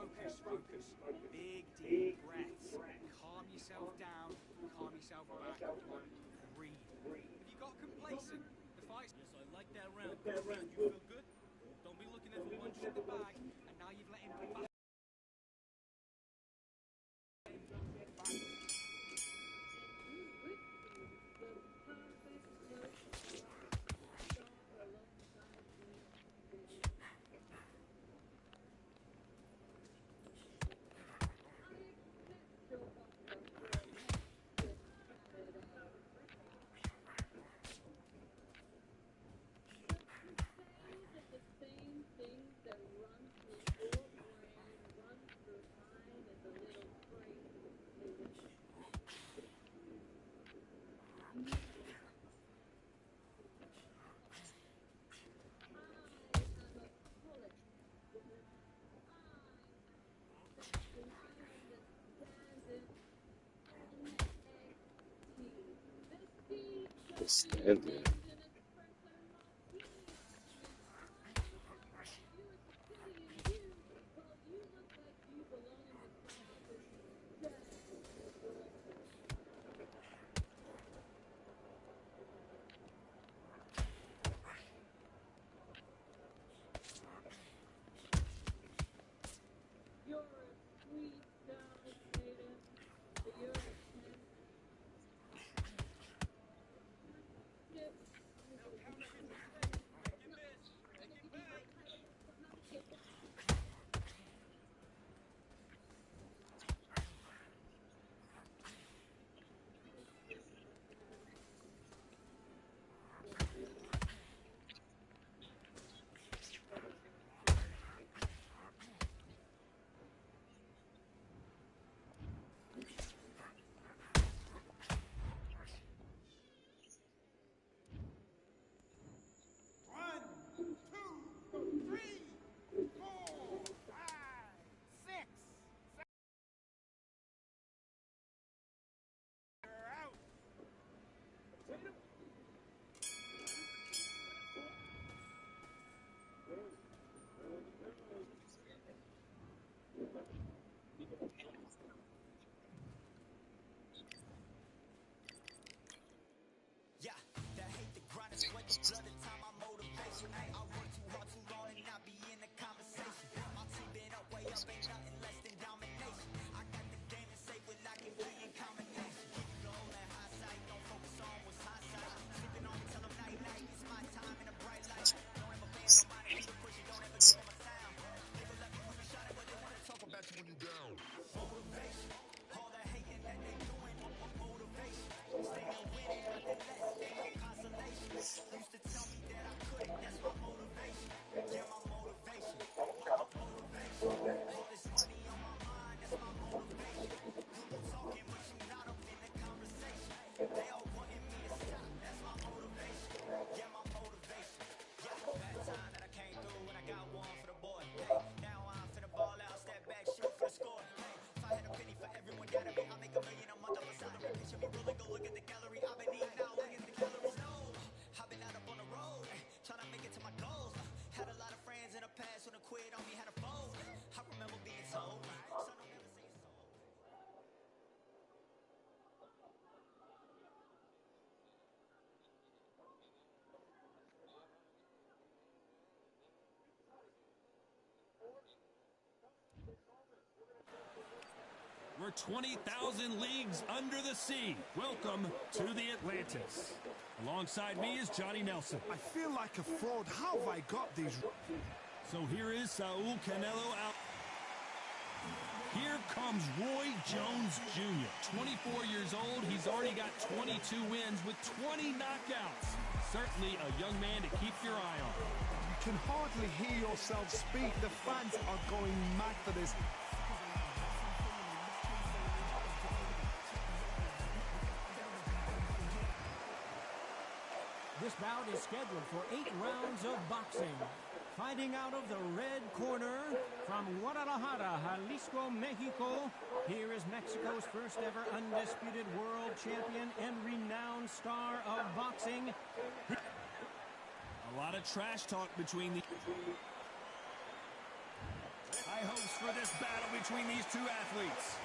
Focus, focus. Big, deep breaths. Calm yourself down. Calm yourself back. Breathe. Have you got complacent? The fight's... Yes, I like that round. You feel good? Don't be looking at the one in the bag, and now you've let him come back. Stand there. We're 20,000 leagues under the sea. Welcome to the Atlantis. Alongside me is Johnny Nelson. I feel like a fraud. How have I got these? So here is Saul Canelo out. Here comes Roy Jones Jr. 24 years old. He's already got 22 wins with 20 knockouts. Certainly a young man to keep your eye on. You can hardly hear yourself speak. The fans are going mad for this. This bout is scheduled for 8 rounds of boxing. Fighting out of the red corner from Guadalajara, Jalisco, Mexico. Here is Mexico's first ever undisputed world champion and renowned star of boxing. A lot of trash talk between the... High hopes for this battle between these two athletes.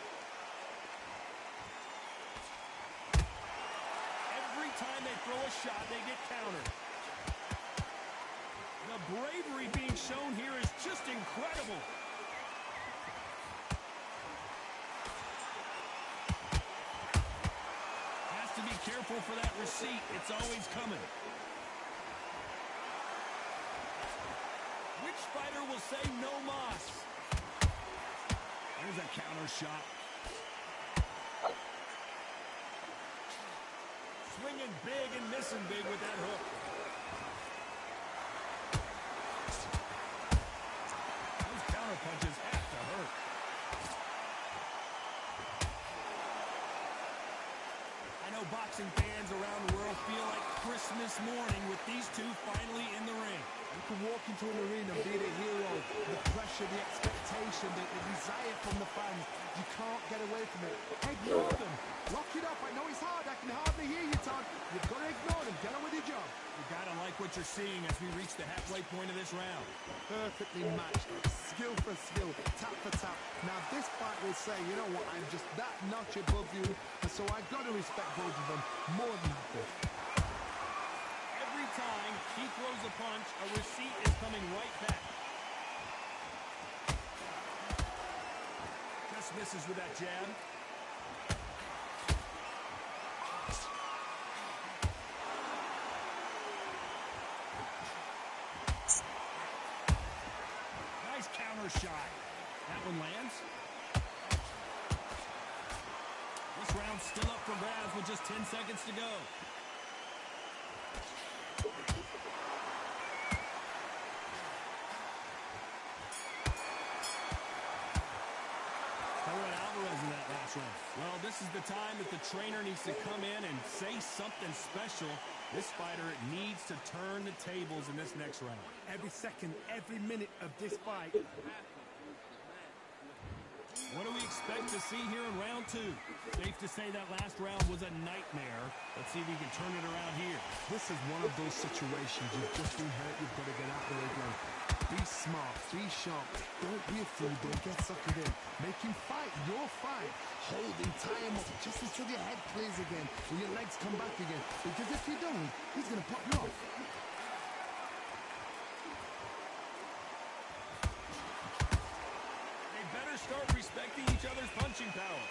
Every time they throw a shot, they get countered. The bravery being shown here is just incredible. Has to be careful for that receipt. It's always coming. Which fighter will say no mas? There's a counter shot. Swinging big and missing big with that hook. Those counter punches have to hurt. I know boxing fans around the world feel like Christmas morning with these two finally in the ring. You can walk into an arena, be the hero, the pressure, the expectation, the desire from the fans. You can't get away from it. Ignore them. Lock it up. I know it's hard. I can hardly hear you, Todd. You've got to ignore them. Get on with your job. You gotta like what you're seeing as we reach the halfway point of this round. Perfectly matched. Skill for skill. Tap for tap. Now this fight will say, you know what, I'm just that notch above you. And so I've got to respect both of them more than happy. Every time he throws a punch, a receipt is coming right back. Just misses with that jab. Nice counter shot. That one lands. This round's still up for grabs with just 10 seconds to go. Well, this is the time that the trainer needs to come in and say something special. This fighter needs to turn the tables in this next round. Every second, every minute of this fight. What do we expect to see here in round two? Safe to say that last round was a nightmare. Let's see if he can turn it around here. This is one of those situations. You've just been hurt. You've got to get out there again. Be smart. Be sharp. Don't be a fool. Don't get suckered in. Make him fight your fight. Hold him, tie him up just until your head clears again and your legs come back again. Because if you don't, he's going to pop you off. They better start respecting each other's punching power.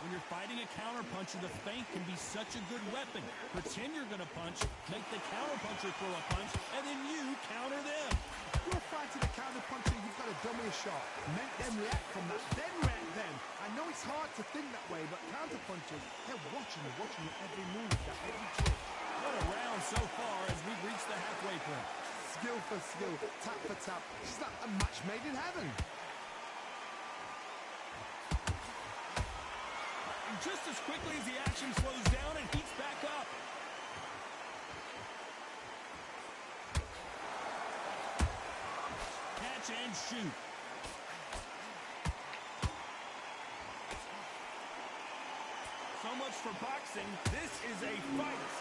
When you're fighting a counterpuncher, the feint can be such a good weapon. Pretend you're going to punch, make the counterpuncher throw a punch, and then you counter them. You're fighting a counterpuncher, you've got to dummy a shot. Make them react from that, then react them. I know it's hard to think that way, but counterpunchers, they're watching you every move, every trick. What a round so far as we've reached the halfway point. Skill for skill, tap for tap. It's like a match made in heaven. Just as quickly as the action slows down and heats back up. Catch and shoot. So much for boxing. This is a fight.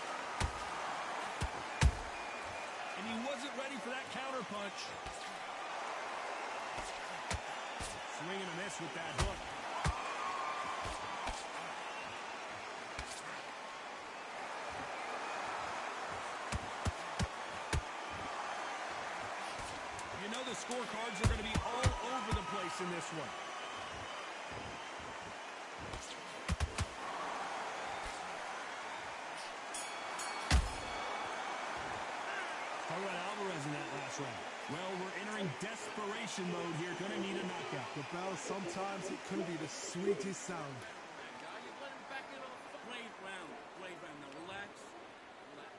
And he wasn't ready for that counter punch. Swing and a miss with that hook. You know the scorecards are going to be all over the place in this one. Alvarez in that last round. Well, we're entering desperation mode here. Going to need a knockout. The bell, sometimes it can be the sweetest sound. Guy, you let him back in on blade round. Blade round. Now relax. Relax.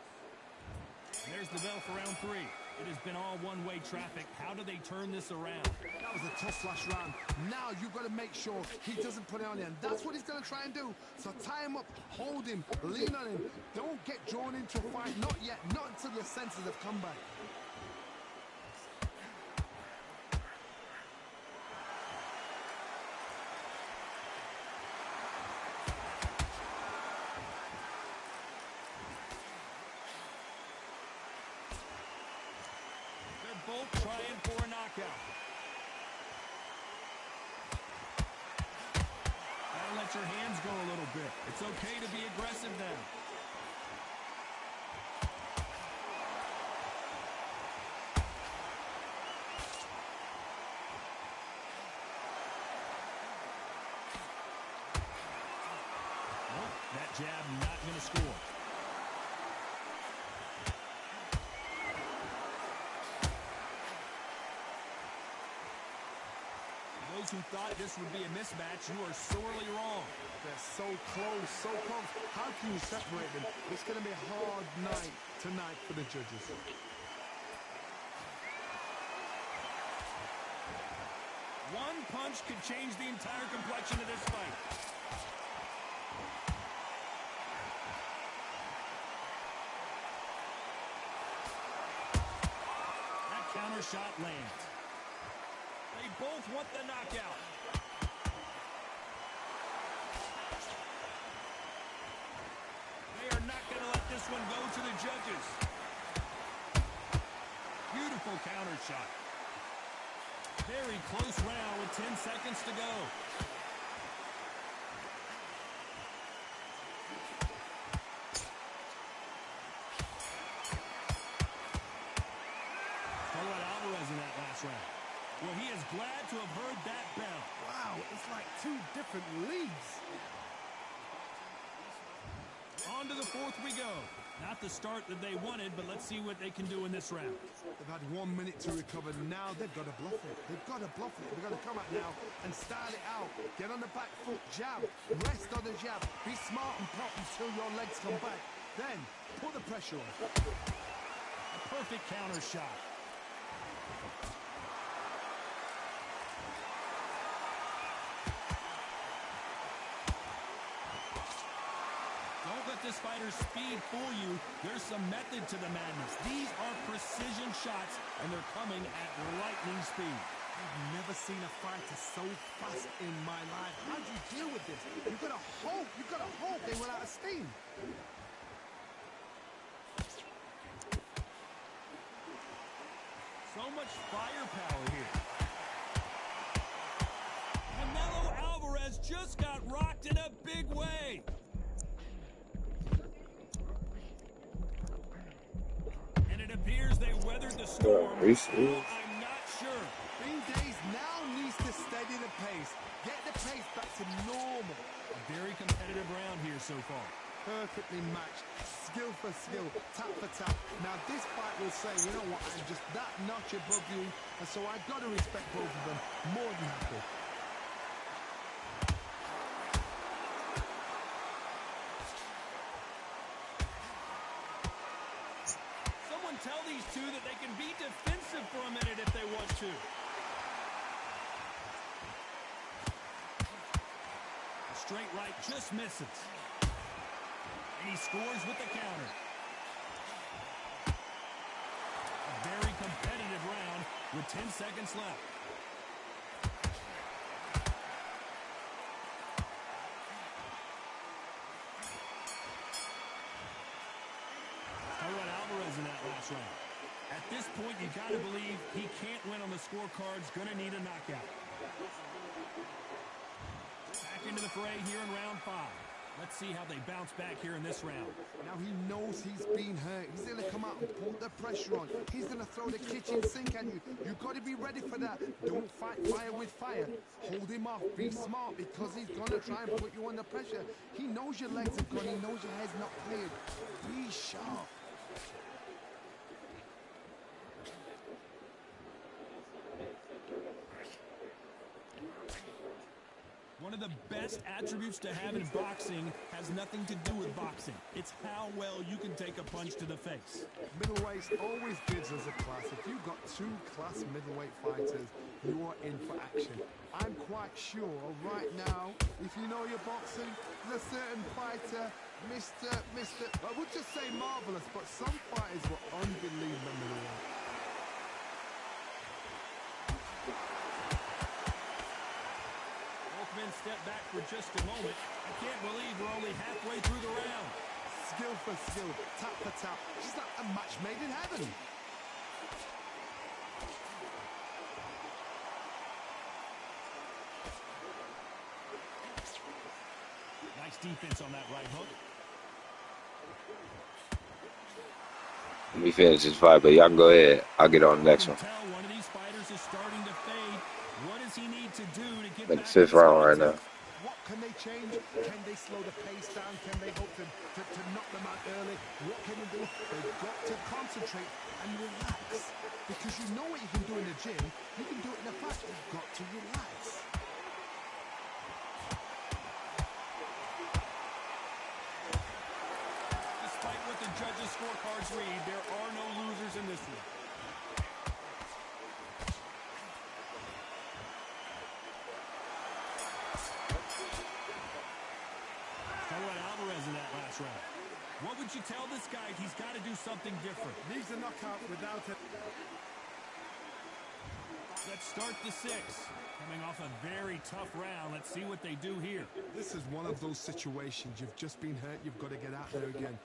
There's the bell for round three. It has been all one-way traffic. How do they turn this around? That was a tough last round. Now you've got to make sure he doesn't put it on you. And that's what he's going to try and do. So tie him up, hold him, lean on him. Don't get drawn into a fight. Not yet. Not until your senses have come back. both trying for a knockout. Gotta let your hands go a little bit. It's okay to be aggressive now. Nope, that jab not going to score. Those who thought this would be a mismatch, you are sorely wrong. They're so close, so close. How can you separate them? It's going to be a hard night tonight for the judges. One punch could change the entire complexion of this fight. That counter shot lands. They both want the knockout. They are not going to let this one go to the judges. Beautiful counter shot. Very close round with 10 seconds to go. Alvarez in that last round. Well, he is glad to have heard that bell. Wow, it's like two different leagues. On to the fourth we go. Not the start that they wanted, but let's see what they can do in this round. They've had 1 minute to recover. Now they've got to bluff it. They've got to bluff it. They've got to come out now and style it out. Get on the back foot, jab. Rest on the jab. Be smart and pop until your legs come back. Then put the pressure on. A perfect counter shot. Don't let this fighter's speed fool you. There's some method to the madness. These are precision shots, and they're coming at lightning speed. I've never seen a fighter so fast in my life. How do you deal with this? You've got to hope. You've got to hope they run out of steam. So much firepower here. Canelo Alvarez just got rocked in a big way. And it appears they weathered the storm. Are you serious? Well, I'm not sure. Bean Days now needs to steady the pace. Get the pace back to normal. A very competitive round here so far. Perfectly matched. Skill for skill. Tap for tap. Now this fight will say, you know what, I'm just that notch above you. And so I've got to respect both of them more than happy. Someone tell these two that they can be defensive for a minute if they want to. A straight right just misses. And he scores with the counter. A very competitive round with 10 seconds left. Alvarez in that last round. At this point, you got to believe he can't win on the scorecards. Going to need a knockout. Back into the fray here in round 5. Let's see how they bounce back here in this round. Now he knows he's been hurt. He's going to come out and put the pressure on. He's going to throw the kitchen sink at you. You've got to be ready for that. Don't fight fire with fire. Hold him off. Be smart because he's going to try and put you under pressure. He knows your legs are gone. He knows your head's not cleared. Be sharp. One of the best attributes to have in boxing has nothing to do with boxing. It's how well you can take a punch to the face. Middleweight always gives us a class. If you've got 2 class middleweight fighters, you are in for action. I'm quite sure right now, if you know your boxing, there's a certain fighter, Mr. I would just say marvelous, but some fighters were unbelievable. Men step back for just a moment. I can't believe we're only halfway through the round. Skill for skill, tap for tap, just like a match made in heaven. defense on that right hook. Let me finish this fight, but y'all can go ahead. I'll get on the next one. Tell one of these fighters is starting to fade. What does he need to do to get In the back fifth in this round right now. contest? What can they change? Can they slow the pace down? Can they hope to knock them out early? What can they do? They've got to concentrate and relax. Because you know what you can do in the gym, you can do it in a fight. You've got to relax. Despite what the judges' scorecards read, there are no losers in this one. In that last round. What would you tell this guy? He's got to do something different. Needs a knockout without it. Let's start the sixth. Coming off a very tough round. Let's see what they do here. This is one of those situations. You've just been hurt. You've got to get out there again.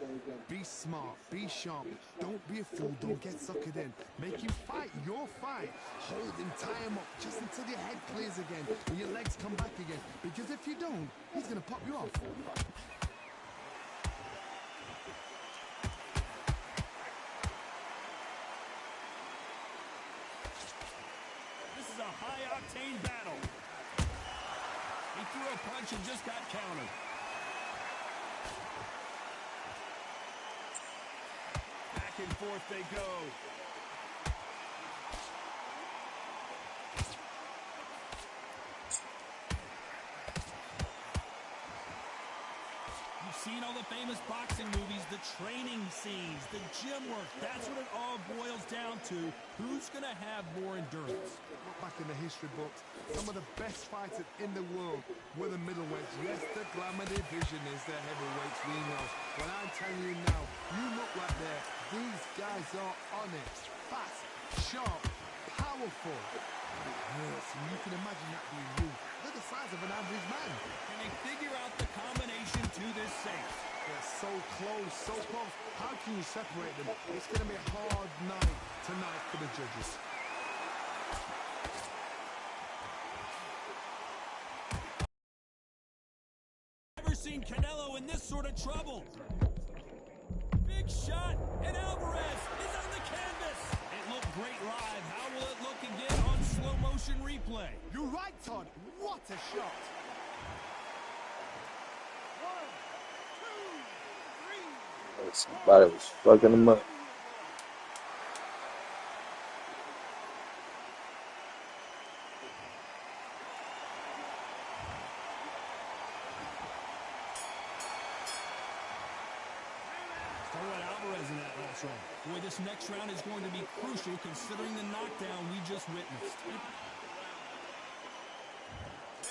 Be smart. Be sharp. Don't be a fool. Don't get suckered in. Make him fight your fight. Hold him. Tie him up just until your head clears again and your legs come back again. Because if you don't, he's going to pop you off. High-octane battle. He threw a punch and just got countered. Back and forth they go. You've seen all the famous boxing movies, the training scenes, the gym work. That's what it all boils down to. Who's going to have more endurance? Look back in the history books. Some of the best fighters in the world were the middleweights. Yes, the glamour division is the heavyweights, we know. But I'm telling you now, you look like that. These guys are honest, fast, sharp, powerful. It hurts, and you can imagine that being you. They're the size of an average man. Can they figure out the combination to this safe? They're so close, so close. How can you separate them? It's going to be a hard night tonight for the judges. Never seen Canelo in this sort of trouble. Big shot, and Alvarez is on the canvas. It looked great live. How will it look again on slow motion replay? You're right, Todd. What a shot. 1, 2, 3. Somebody was fucking him up. Alvarez in that last round. Boy, this next round is going to be crucial considering the knockdown we just witnessed.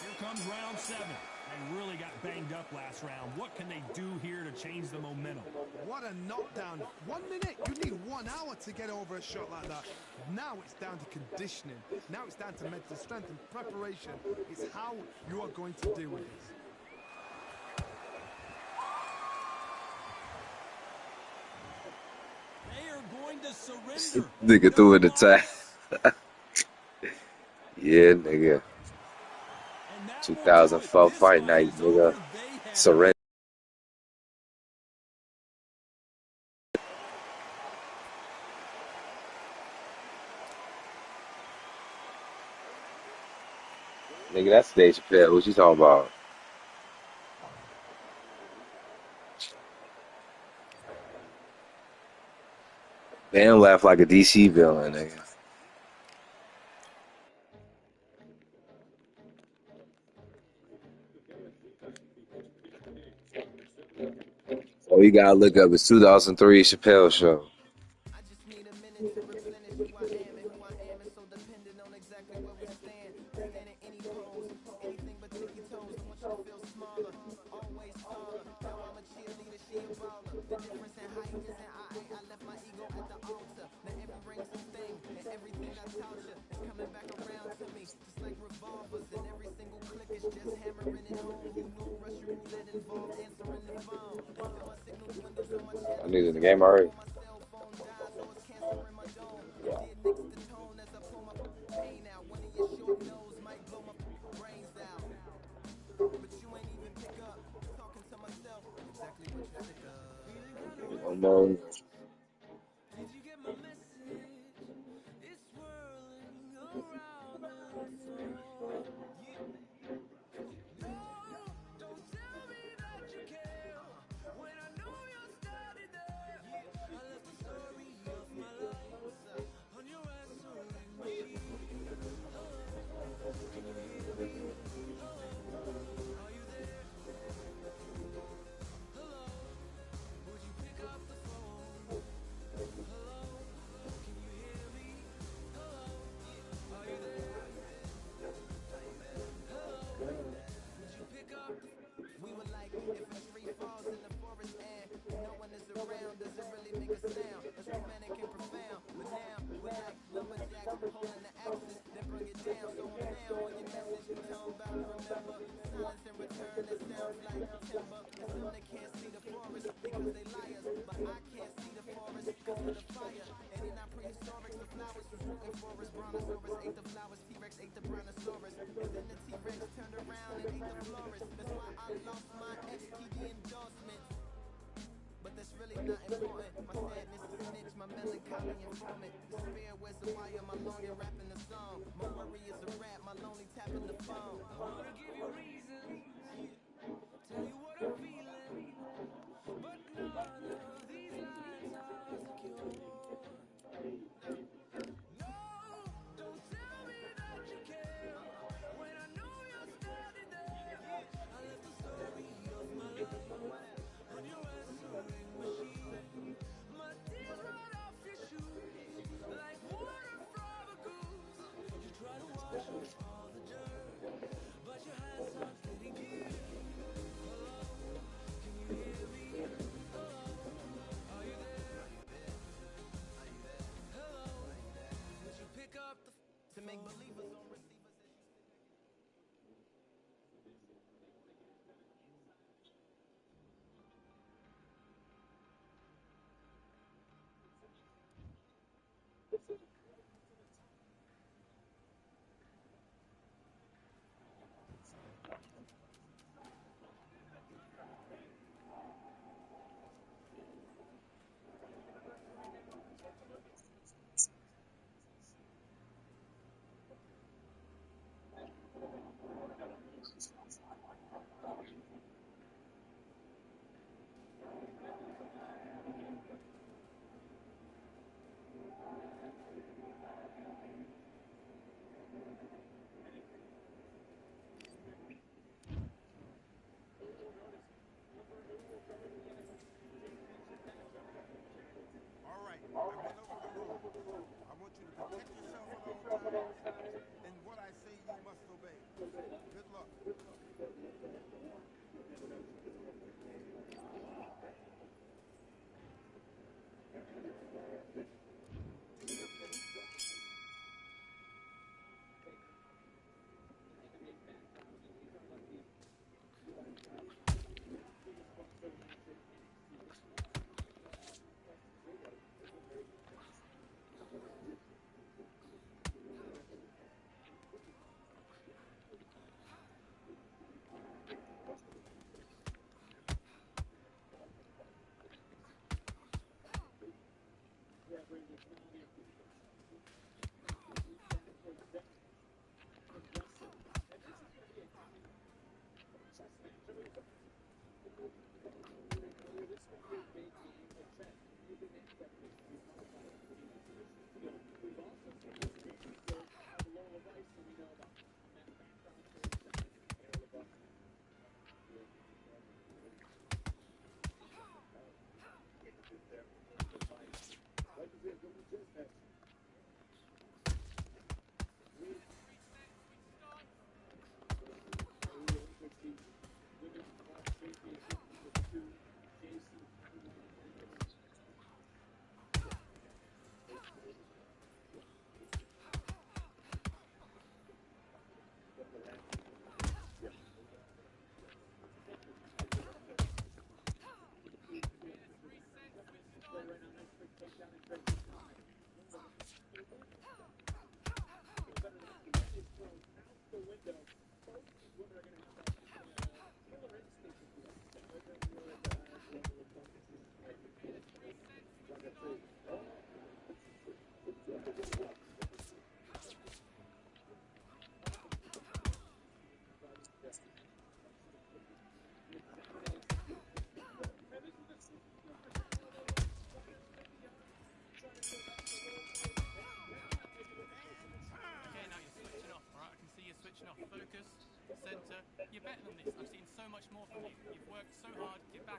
Here comes round 7. They really got banged up last round. What can they do here to change the momentum? What a knockdown. 1 minute. You need 1 hour to get over a shot like that. Now it's down to conditioning. Now it's down to mental strength and preparation. It's how you are going to deal with this. They are going to surrender. Nigga threw in the tag. Yeah, nigga. 2004 fight night, nigga. Surrender. Nigga, that's Dave Chappelle. What you talking about? Man laugh like a DC villain, nigga. Oh, you gotta look up his 2003 Chappelle show. I just need a minute to replenish who I am and who I am is so dependent on exactly where we stand. Stand in any pose, anything but ticky toes. I want you to feel smaller, always taller. Now I'm a cheerleader, she a baller. The difference in height is in I left my ego at the altar. Now every ring's a thing, and everything I taught you is coming back around to me. Just like revolvers, and every single click is just hammering it home. Who knew Russian roulette involved answering the phone? I knew in the game already. I'm on. Did you get my message? It's swirling around and so. No, don't tell me that you care when I know you're standing there. I left the story of my life on your answering machine. Hello, can you hear me? Hello, are you there? Hello, would you pick up the phone? Hello, can you hear me? Hello, are you there? Hello, would you pick up the We were like, if a tree falls in the forest and no one is around, does it really make a sound? That's romantic and profound. But now, we're like lumberjacks holding the axes that bring it down. So I'm now on your message, talking about remember. Silence in return, that sounds like timber. And some that can't see the forest because they liars. But I can't see the forest because of the fire. And in our prehistorics, the flowers was rooting for us. Brontosaurus ate the flowers, T-Rex ate the brontosaurus. And then the T-Rex turned around and ate the florist. That's why I lost my XTD endorsements. But that's really not important. My sadness is snitch, my melancholy informant. Despair wears a wire, my longing rapping the song. My worry is a rap, my lonely tapping the phone. I wanna give you reasons, tell you what I'm feeling. But none of these lines are secure. No, don't tell me that you care when I know you're standing there. I left the story of my life on your answering machine. My tears run off your shoes like water from a goose. You try to wash off all the dirt, but your hands aren't getting clean. Hello, can you hear me? Hello, are you there? Hello, would you pick up the to make believers on receivers? All right, I went over the rules. I want you to protect yourself at all times, and what I say you must obey. Good luck.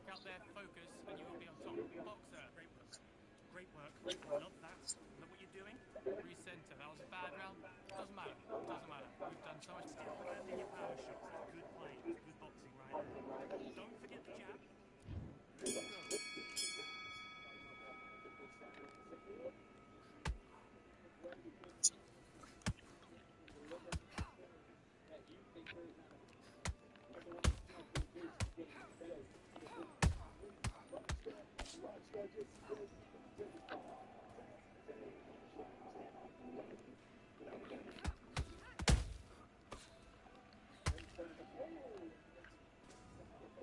work out their focus, and you will be on top. Boxer. Great work. I love that. Love what you're doing. Recenter. That was a bad round. Doesn't matter. Doesn't matter. We've done so much. Still landing your power shots. That's good play. That's good boxing right there. Don't forget the jab.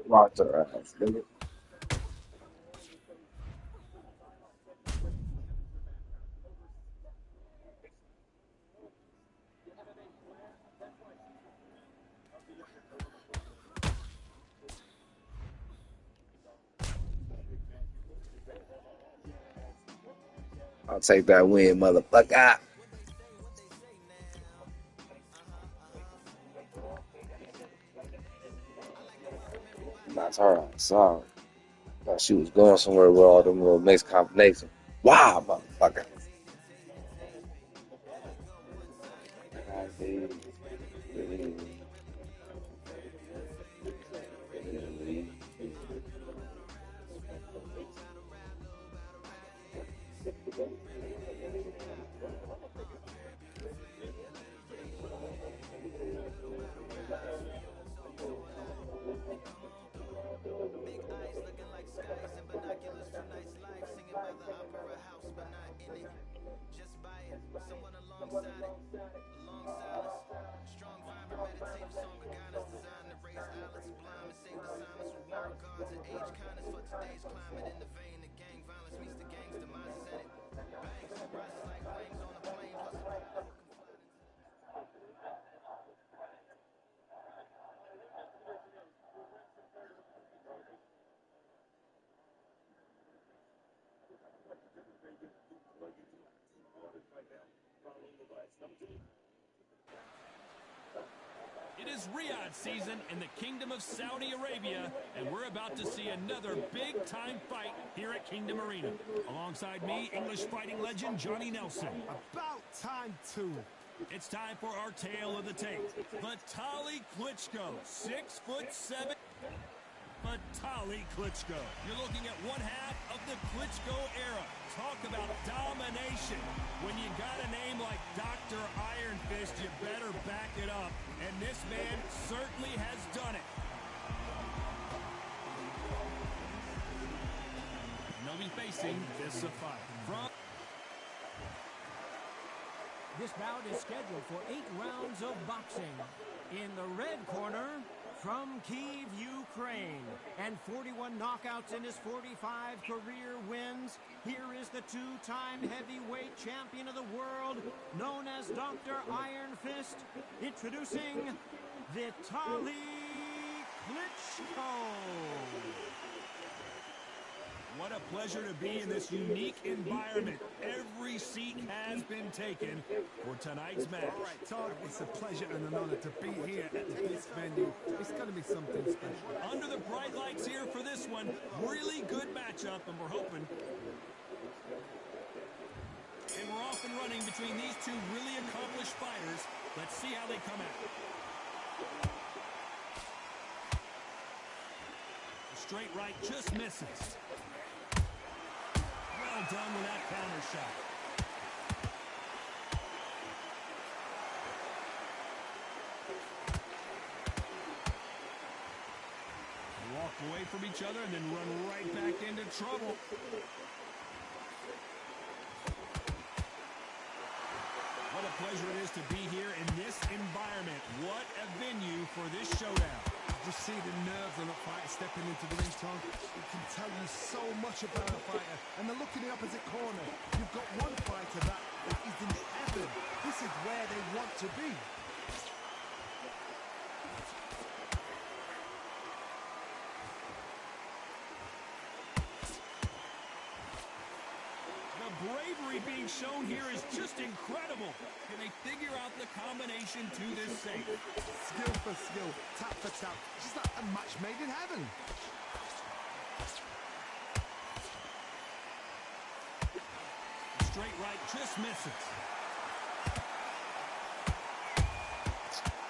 Rocked her ass, nigga. I'll take that win, motherfucker. That's her. I'm sorry. Thought she was going somewhere with all them little mixed combinations. Wow, motherfucker. Big eyes looking like skies and binoculars. Too nice life singing by the opera house, but not in it. Just by it, someone alongside it. Long silence, strong vibrant meditative song of guidance designed to raise islands, sublime and save the silence with war guards and age kindness for today's climate. In the vein of gang violence meets the gang's demise is in it. Bangs rises like wings on a plane, plus a pilot who can fly. It is Riyadh season in the Kingdom of Saudi Arabia, and we're about to see another big-time fight here at Kingdom Arena. Alongside me, English fighting legend Johnny Nelson. About time, too. It's time for our tale of the tape. Vitaly Klitschko, 6'7". Vitaly Klitschko. You're looking at one half of the Klitschko era. Talk about domination. When you got a name like Dr. Iron Fist, you better back it up. And this man certainly has done it. And they'll be facing this fight. This bout is scheduled for 8 rounds of boxing. In the red corner, from Kyiv, Ukraine, and 41 knockouts in his 45 career wins, here is the 2-time heavyweight champion of the world, known as Dr. Iron Fist, introducing Vitaly Klitschko. What a pleasure to be in this unique environment. Every seat has been taken for tonight's match. All right, Todd, it's a pleasure and an honor to be here at this venue. It's going to be something special. Under the bright lights here for this one, really good matchup, and we're hoping. And we're off and running between these two really accomplished fighters. Let's see how they come out. The straight right just misses. Well done with that counter shot. They walk away from each other and then run right back into trouble. What a pleasure it is to be here in this environment. What a venue for this showdown. Just see the nerves on a fighter stepping into the ring, Tom. It can tell you so much about a fighter. And then look in the opposite corner. You've got one fighter that is in heaven. This is where they want to be. The bravery being shown here is just incredible. Can they figure out the combination to this safe? Skill for skill, tap for tap. Just like a match made in heaven. Just misses.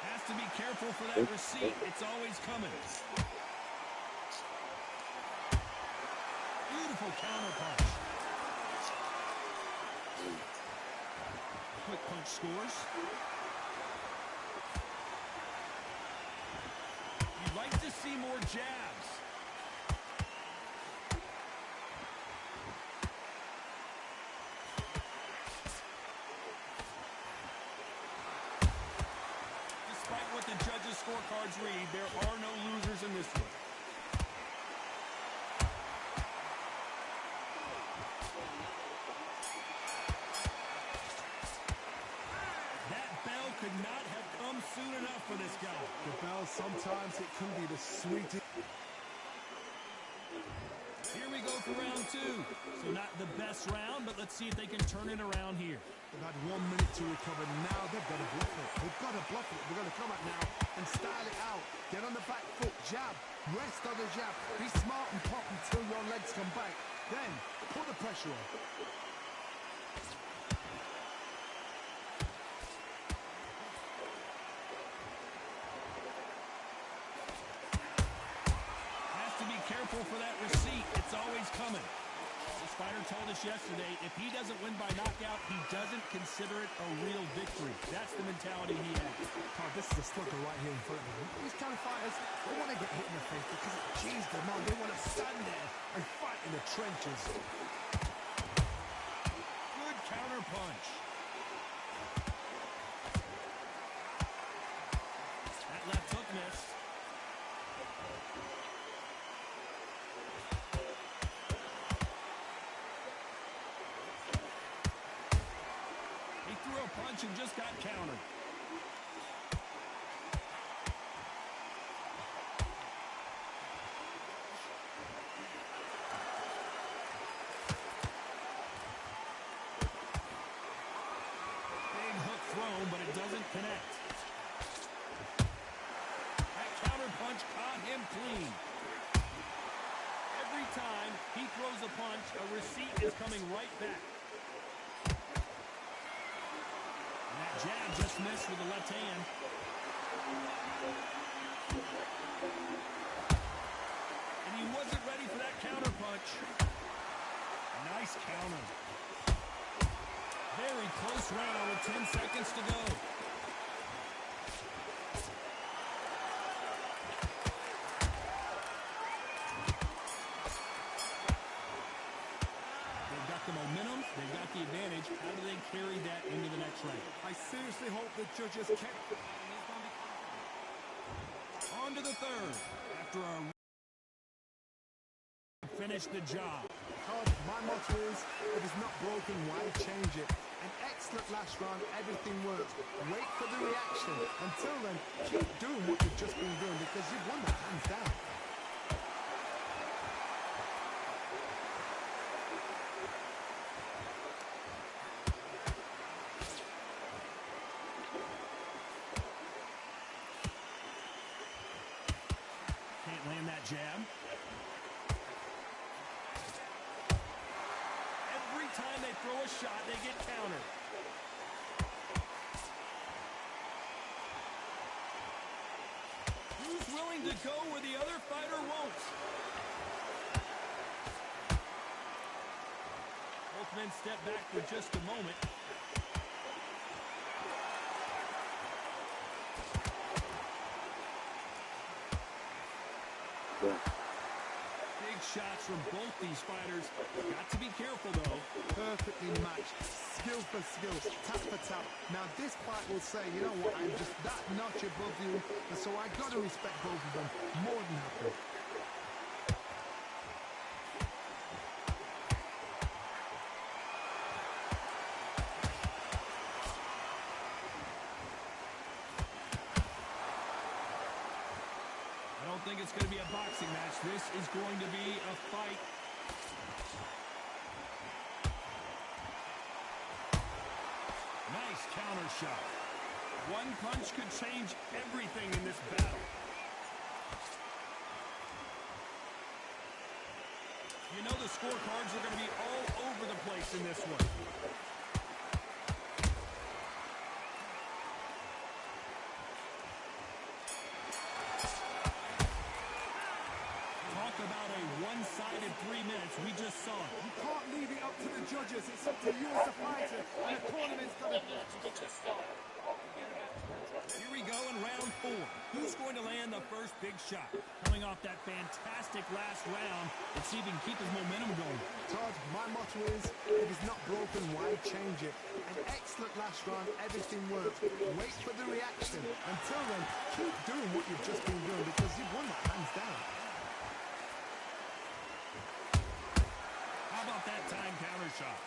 Has to be careful for that receipt. It's always coming. Beautiful counter punch. Quick punch scores. You'd like to see more jabs. Despite what the judges' scorecards read, there are no losers in this one. Could not have come soon enough for this guy. The bell, sometimes it can be the sweetest. Here we go for round two. So not the best round, but let's see if they can turn it around here. They've had 1 minute to recover. Now they've got to bluff it. They've got to bluff it. They've got to come out now and style it out. Get on the back foot, jab, rest on the jab. Be smart and pop until your legs come back. Then put the pressure on. Careful for that receipt. It's always coming. This fighter told us yesterday, if he doesn't win by knockout, he doesn't consider it a real victory. That's the mentality he has. Oh, this is a slugger right here in front of him. These kind of fighters, they want to get hit in the face because it cheese them on. They want to stand there and fight in the trenches. Good counter punch. That left hook missed. Punch and just got countered. Big hook thrown, but it doesn't connect. That counter punch caught him clean. Every time he throws a punch, a receipt is coming right back. That jab just missed with the left hand. And he wasn't ready for that counter punch. Nice counter. Very close round with 10 seconds to go. The momentum, they've got the advantage. How do they carry that into the next round? I seriously hope the judges kept... On to the third. After our... Finish the job. My motto is, if it's not broken, why change it? An excellent last round, everything works. Wait for the reaction. Until then, keep doing what you've just been doing because you've won that hands down. Jab. Every time they throw a shot, they get countered. Who's willing to go where the other fighter won't? Both men step back for just a moment. Big shots from both these fighters. Got to be careful, though. Perfectly matched. Skill for skill. Tap for tap. Now, this fight will say, you know what, I'm just that notch above you, and so I got to respect both of them. More than happy. I don't think it's going to be a boxing match. This is going to be a fight. Nice counter shot. One punch could change everything in this battle. You know the scorecards are going to be all over the place in this one. judges. It's up to you as the fighter, and the tournament's got to... Here we go in round 4. Who's going to land the first big shot? Coming off that fantastic last round, let's see if he can keep his momentum going. Todd, my motto is, if it's not broken, why change it? An excellent last round, everything worked. Wait for the reaction. Until then, keep doing what you've just been doing because you've won that hands down. How about that time counter shot?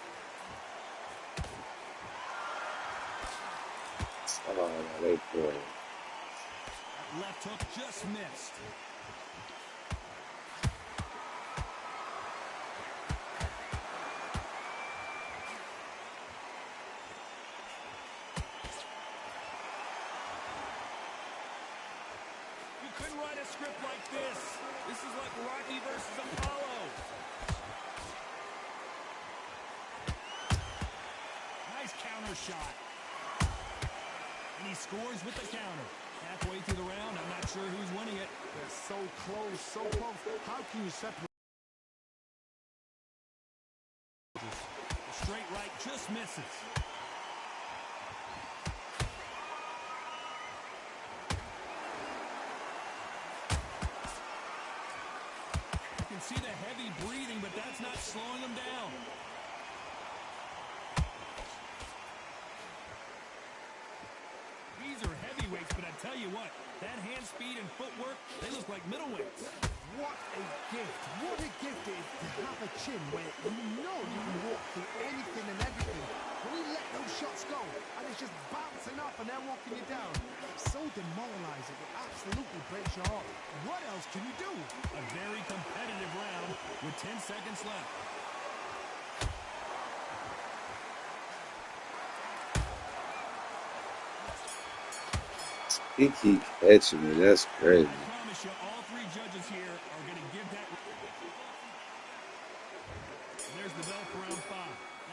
Oh, they poor. That left hook just missed. You couldn't write a script like this. This is like Rocky versus Apollo. Nice counter shot. And he scores with the counter. Halfway through the round, I'm not sure who's winning it. They're so close, so close. How can you separate? The straight right just misses. You can see the heavy breathing, but that's not slowing him down. These are heavyweights, but I tell you what, that hand speed and footwork, they look like middleweights. What a gift. What a gift it is to have a chin where you know you can walk through anything and everything. When you let those shots go, and it's just bouncing up and they're walking you down. It's so demoralizing. It absolutely breaks your heart. What else can you do? A very competitive round with 10 seconds left. He keep catching me. That's crazy. I promise you, all 3 judges here are going to give that. There's the bell for round 5.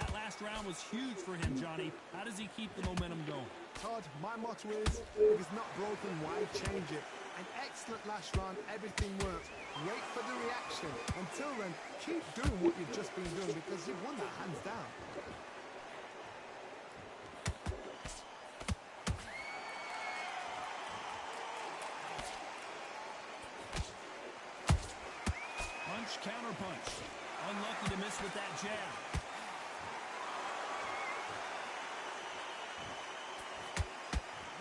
That last round was huge for him, Johnny. How does he keep the momentum going? Todd, my motto is, if it's not broken, why change it? An excellent last round, everything works. Wait for the reaction. Until then, keep doing what you've just been doing because you've won that hands down. Punch, counter punch. Unlucky to miss with that jab.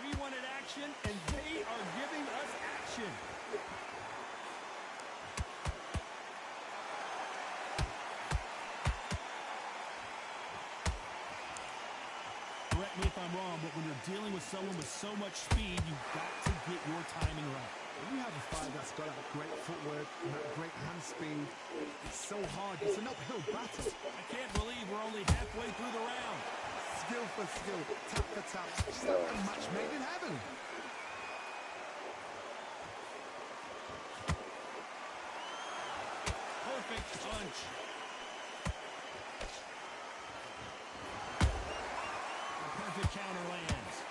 We wanted action, and they are giving us action. Correct me if I'm wrong, but when you're dealing with someone with so much speed, you've got to get your timing right. When you have a fighter that's got that great footwork and that great hand speed, it's so hard. It's an uphill battle. I can't believe we're only halfway through the round. Skill for skill, tap for tap. It's like a match made in heaven. Perfect punch. A perfect counter lands.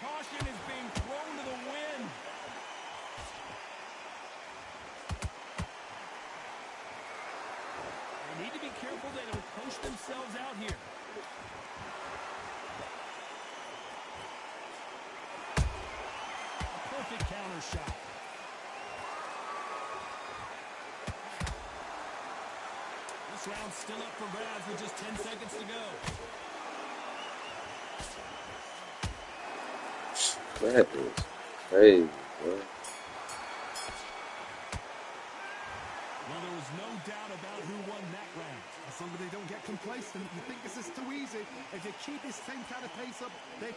Caution is being thrown to the wind. They need to be careful they don't push themselves out here. A perfect counter shot. This round's still up for grabs with just 10 seconds to go. That is crazy, bro. Well, there was no doubt about who won that round. As long as they don't get complacent, you think this is too easy. If they keep this same kind of pace up, they...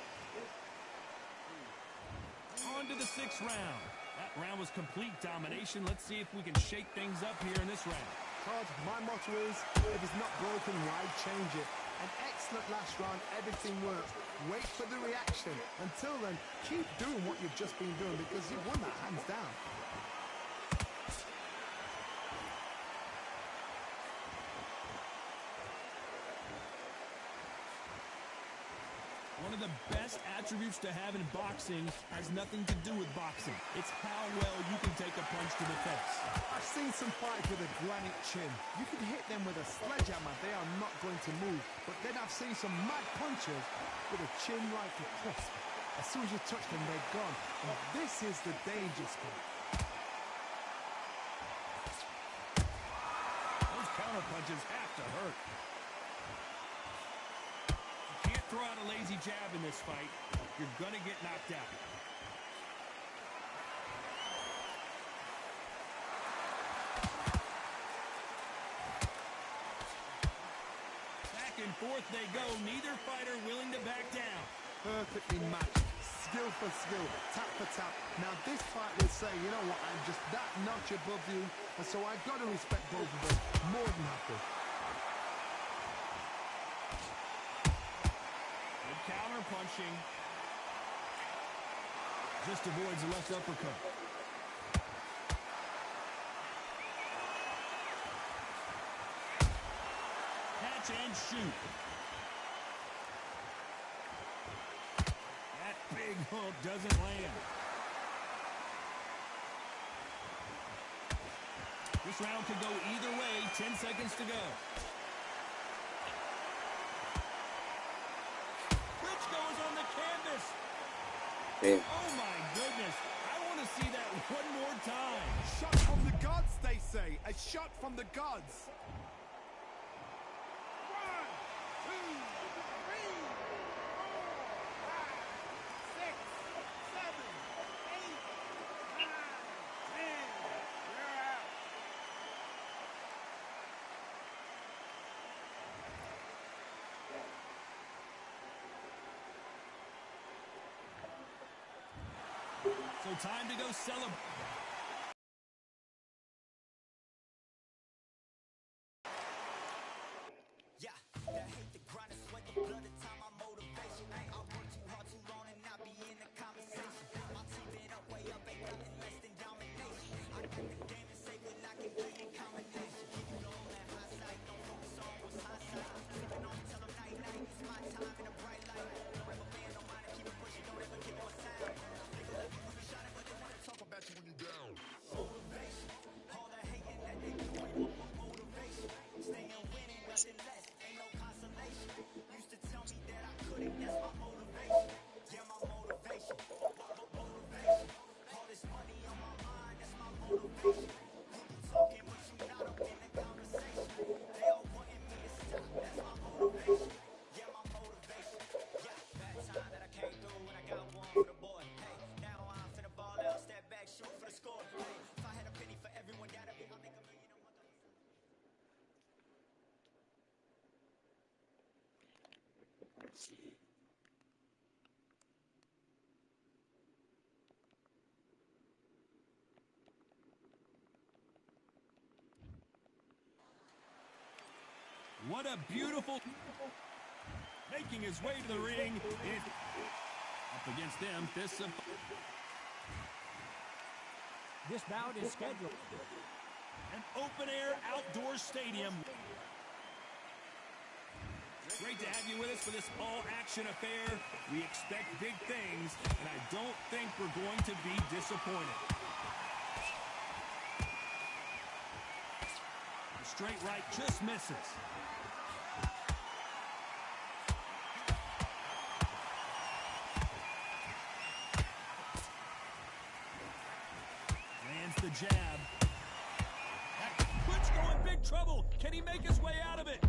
On to the 6th round. That round was complete domination. Let's see if we can shake things up here in this round. Todd, my motto is, if it's not broken, why change it? An excellent last round, everything works. Wait for the reaction. Until then, keep doing what you've just been doing because you've won that hands down. One of of the best attributes to have in boxing has nothing to do with boxing. It's how well you can take a punch to the face. I've seen some fighters with a granite chin. You can hit them with a sledgehammer, they are not going to move. But then I've seen some mad punchers with a chin like a crisp. As soon as you touch them, they're gone. And this is the danger spot. Those counter punches have to hurt. You can't throw out a lazy jab in this fight. You're going to get knocked out. Back and forth they go. Neither fighter willing to back down. Perfectly matched. Skill for skill. Tap for tap. Now this fight will say, you know what, I'm just that notch above you. And so I've got to respect both of them. More than happy. Good counter punching. Just avoids the left uppercut. Catch and shoot. That big hook doesn't land. This round could go either way. 10 seconds to go. Goes on the canvas. Yeah. Oh my goodness. I want to see that one more time. Shot from the gods, they say. A shot from the gods. 1, 2, 3, 4, 5, 6, 7, 8, 9, 10. You're out. So time to go celebrate. Yeah, I hate the grind and sweat, the blood, the time, my motivation. I work too hard, too long, and not be in the conversation. My team been up, way up, ain't nothing less than domination. I get the game and say what I can be in combination. Keep it on that high side, don't focus on what's high side. Sipping on, tell them night, night, it's my time in a bright light. Don't ever man, no mind, keep it pushing, don't ever give up a sound. Nigga left you when you shot it, but they wanna talk about you when you're down. Motivation, all that hating that they doing, motivation. Staying winning, nothing less. Ain't no consolation. Used to tell me that I couldn't, that's my motivation. Yeah, my motivation. Motivation. All this money on my mind, that's my motivation. You talking, but you not up in the conversation. They all wanting me to stop, that's my motivation. Yeah, my motivation. Yeah, bad time that I came through when I got one for the boy. Hey, now I'm finna ball out, step back, shoot for the score. Hey, if I had a penny for everyone down, I'll make $1 million a month. What a beautiful... Making his way to the ring. Up against them, fists of... This bout is scheduled. An open-air outdoor stadium. Great to have you with us for this all-action affair. We expect big things, and I don't think we're going to be disappointed. The straight right just misses. Lands the jab. That puts go in big trouble. Can he make his way out of it?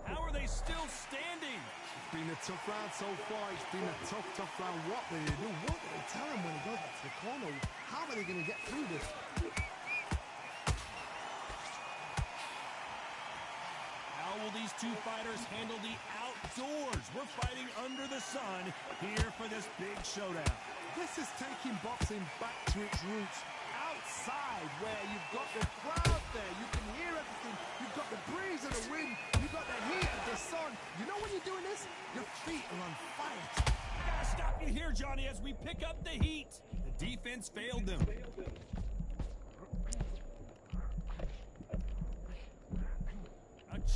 How are they still standing? It's been a tough round so far. It's been a tough round. What will they do? What will they tell him when he goes back to the corner? How are they going to get through this? How will these two fighters handle the outdoors? We're fighting under the sun here for this big showdown. This is taking boxing back to its roots. Outside, where you've got the crowd there, you can hear everything. You've got the breeze of the wind, you've got the heat of the sun. You know when you're doing this? Your feet are on fire. I gotta stop you here, Johnny, as we pick up the heat. The defense failed them.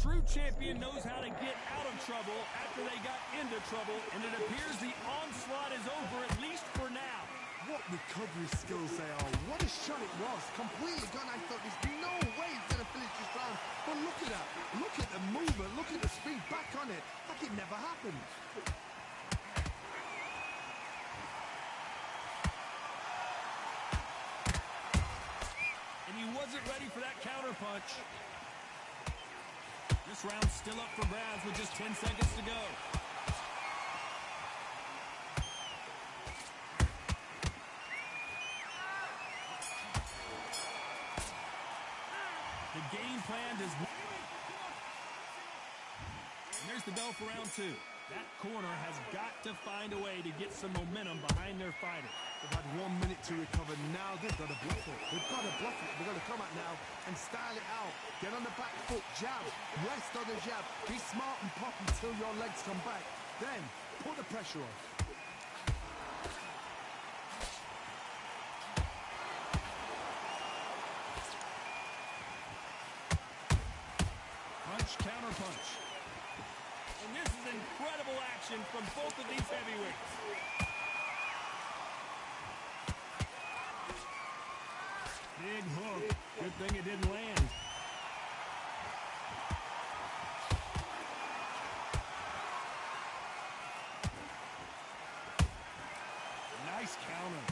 true champion knows how to get out of trouble after they got into trouble, and it appears the onslaught is over, at least for now. What recovery skills they are. What a shot it was. Completely gone. I thought there's no way he's going to finish this round. But look at that. Look at the movement. Look at the speed back on it. Like it never happened. And he wasn't ready for that counter punch. This round's still up for grabs with just 10 seconds to go. The game plan does not. And there's the bell for round 2. That corner has got to find a way to get some momentum behind their fighter. They've had 1 minute to recover. Now they've got to block it. They've got to block it. They've got to come out now and style it out. Get on the back foot, jab, rest on the jab. Be smart and pop until your legs come back. Then put the pressure on. Punch, counter punch. And this is incredible action from both of these heavyweights. Big hook. Good thing it didn't land. Nice counter.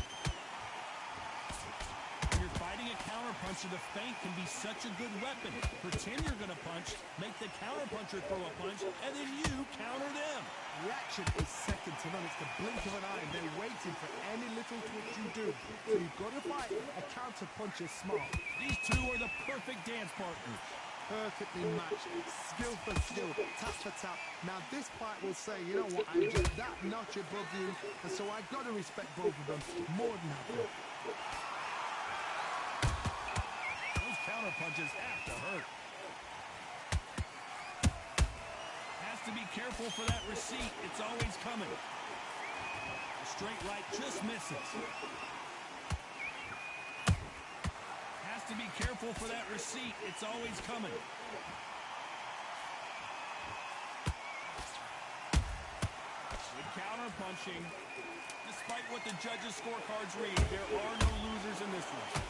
When you're fighting a counterpuncher, the feint can be such a good weapon. Pretend you're going to punch, make the counterpuncher throw a punch, and then you counter them. Reaction is second to none. It's the blink of an eye, and they're waiting for any little twitch you do. So you've got to fight a counter-puncher smart. These two are the perfect dance partners. Perfectly matched, skill for skill, tap for tap. Now this fight will say, you know what, I'm just that notch above you, and so I've got to respect both of them more than that. Those counter punches have to hurt. Has to be careful for that receipt. It's always coming. The straight right just misses. Has to be careful for that receipt. It's always coming. Good counter punching. Despite what the judges' scorecards read, there are no losers in this one.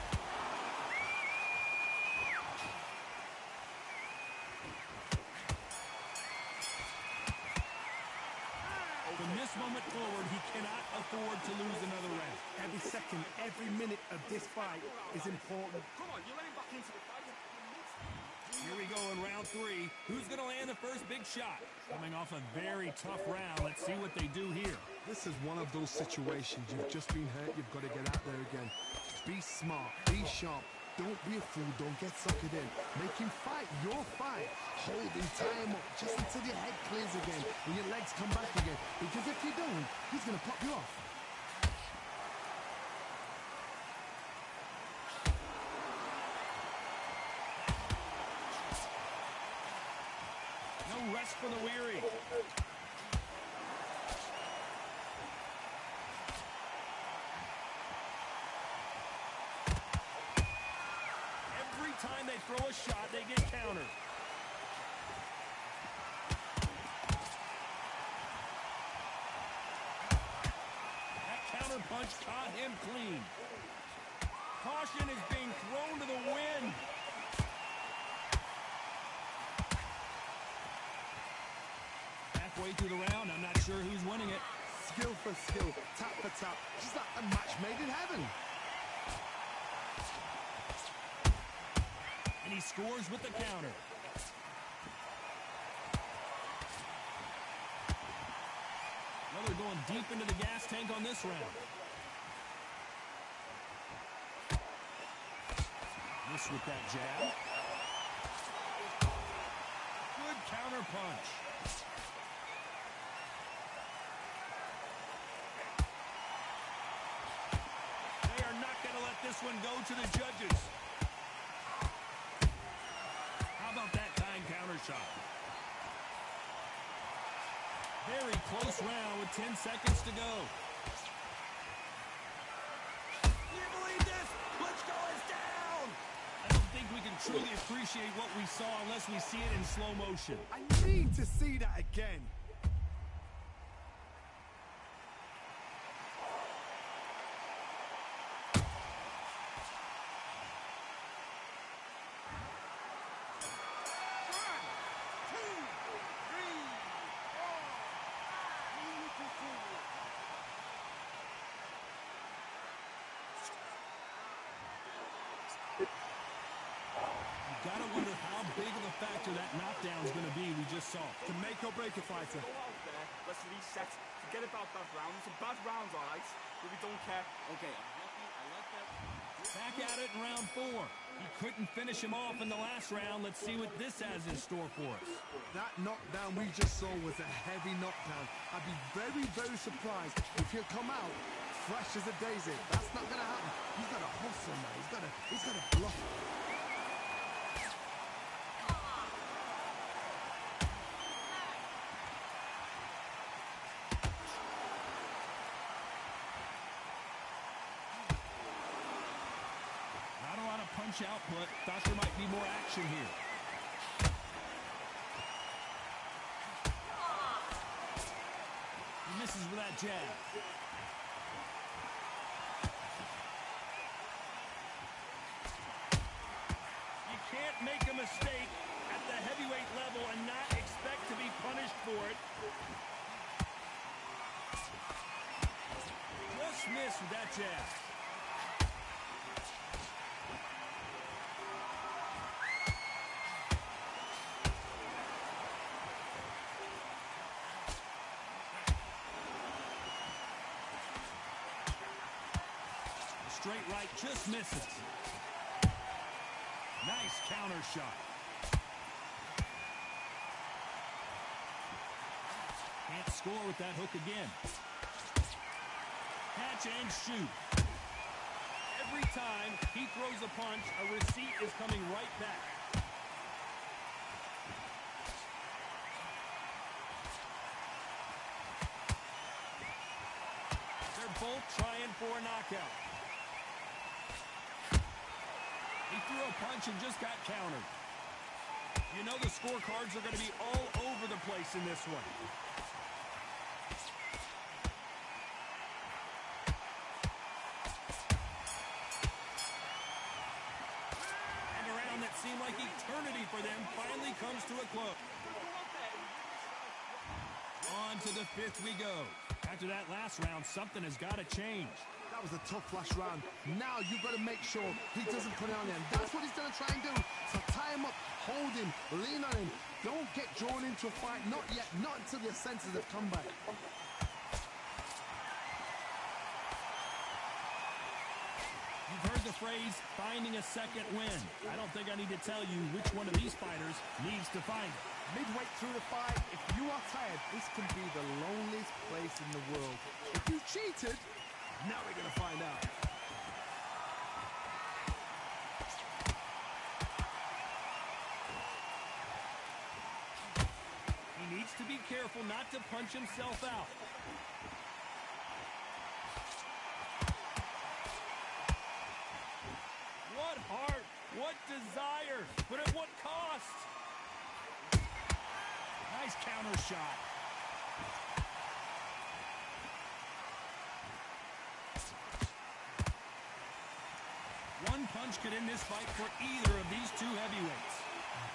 From this moment forward, he cannot afford to lose another round. Every second, every minute of this fight is important. Here we go in round 3. Who's going to land the first big shot? Coming off a very tough round. Let's see what they do here. This is one of those situations. You've just been hurt. You've got to get out there again. Be smart. Be sharp. Don't be a fool. Don't get suckered in. Make him fight your fight. Hold him, tie him up just until your head clears again and your legs come back again. Because if you don't, he's going to pop you off. No rest for the weary. Every time they throw a shot, they get countered. That counter punch caught him clean. Caution is being thrown to the wind. Halfway through the round, I'm not sure who's winning it. Skill for skill, tap for tap, just like a match made in heaven. And he scores with the counter. Well, they're going deep into the gas tank on this round. Miss with that jab. Good counter punch. They are not going to let this one go to the judges. How about that tying counter shot? Very close round with 10 seconds to go. Can you believe this? Klitschko is down! I don't think we can won't truly appreciate what we saw unless we see it in slow motion. I need to see that again. Gotta wonder how big of a factor that knockdown is going to be we just saw. To make or break a fighter. Go out there, let's reset. Forget about bad rounds. Some bad rounds, all right, but we don't care. Okay, I'm happy. I like that. Back at it in round 4. He couldn't finish him off in the last round. Let's see what this has in store for us. That knockdown we just saw was a heavy knockdown. I'd be very, very surprised if he'll come out fresh as a daisy. That's not going to happen. He's got to hustle now. He's got to bluff. Punch output. Thought there might be more action here. He misses with that jab. You can't make a mistake at the heavyweight level and not expect to be punished for it. Just missed with that jab. Straight right just misses. Nice counter shot. Can't score with that hook again. Catch and shoot. Every time he throws a punch, a receipt is coming right back. They're both trying for a knockout. He threw a punch and just got countered. You know the scorecards are going to be all over the place in this one. And a round that seemed like eternity for them finally comes to a close. On to the 5th we go. After that last round, something has got to change. That was a tough last round. Now you've got to make sure he doesn't put it on him. That's what he's going to try and do. So tie him up, hold him, lean on him. Don't get drawn into a fight. Not yet. Not until your senses have come back. You've heard the phrase, finding a second win. I don't think I need to tell you which one of these fighters needs to find it. Midway through the fight, if you are tired, this can be the loneliest place in the world. If you cheated, now we're going to find out. He needs to be careful not to punch himself out. What heart, what desire, but at what cost? Nice counter shot. One punch could end this fight for either of these two heavyweights.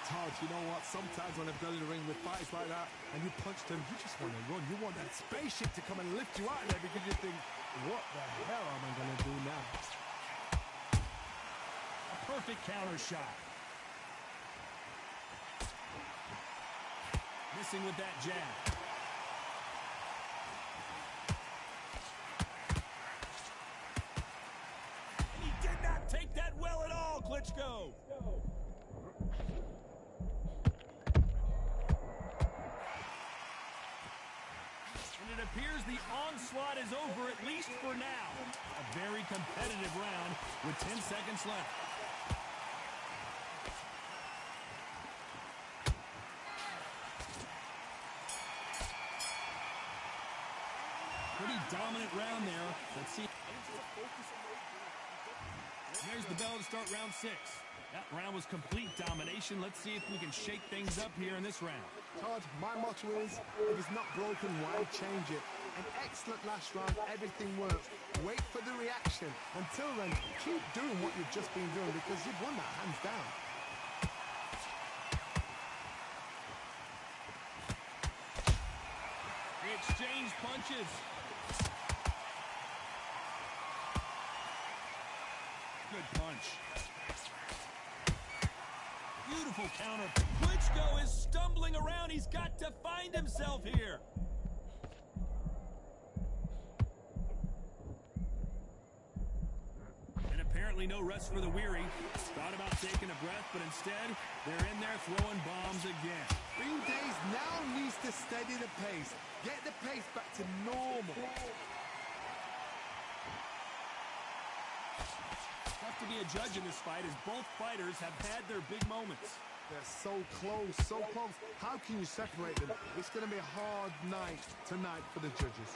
Todd, you know what? Sometimes when I've gone in the ring with fights like that and you punch them, you just want to run. You want that spaceship to come and lift you out of there because you think, what the hell am I going to do now? A perfect counter shot. Missing with that jab. He did not take that well at all, Klitschko. And it appears the onslaught is over, at least for now. A very competitive round with 10 seconds left. Pretty dominant round there. Let's see. There's the bell to start round 6. That round was complete domination. Let's see if we can shake things up here in this round. Todd, my motto is, if it's not broken, why change it? An excellent last round, everything works. Wait for the reaction. Until then, keep doing what you've just been doing because you've won that hands down. They exchange punches. Good punch. Beautiful counter. Klitschko is stumbling around. He's got to find himself here. And apparently no rest for the weary. Thought about taking a breath, but instead, they're in there throwing bombs again. Bean Days now needs to steady the pace. Get the pace back to normal. Tough to be a judge in this fight as both fighters have had their big moments. They're so close, so close. How can you separate them? It's going to be a hard night tonight for the judges.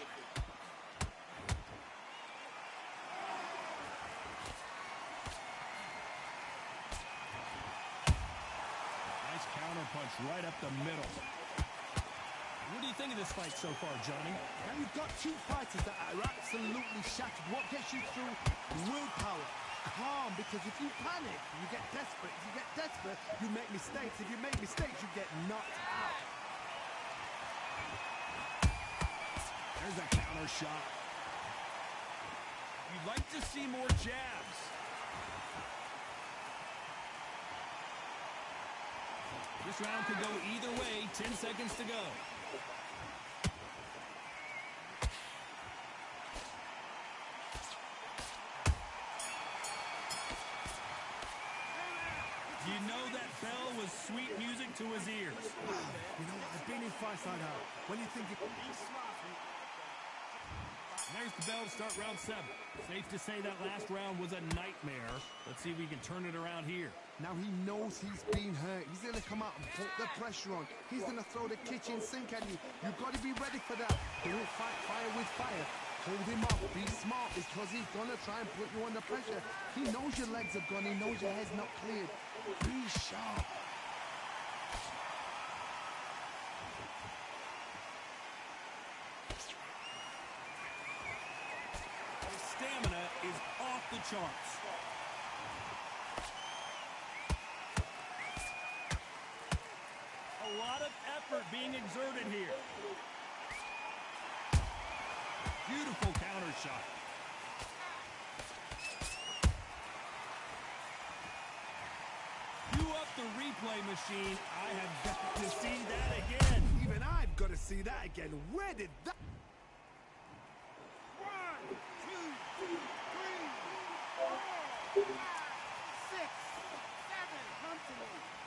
Nice counter punch right up the middle. What do you think of this fight so far, Johnny? Now you've got two fighters that are absolutely shattered. What gets you through? Willpower. Calm, because if you panic, you get desperate. If you get desperate, you make mistakes. If you make mistakes, you get knocked out. There's a counter shot. You'd like to see more jabs. This round could go either way. 10 seconds to go. You know that bell was sweet music to his ears. You know what? I've been in fights like that. When you think There's the bell to start round 7. Safe to say that last round was a nightmare. Let's see if we can turn it around here. now he knows he's been hurt. He's going to come out and put the pressure on. He's going to throw the kitchen sink at you. You've got to be ready for that. Don't fight fire with fire. Hold him up. Be smart because he's going to try and put you under pressure. He knows your legs are gone. He knows your head's not cleared. Be sharp. His stamina is off the charts. A lot of effort being exerted here. Beautiful counter shot. Cue up the replay machine. I have got to see that again. Even I've got to see that again. Where did that... 1, 2, 3, 4, 5, 6, 7. Come to me.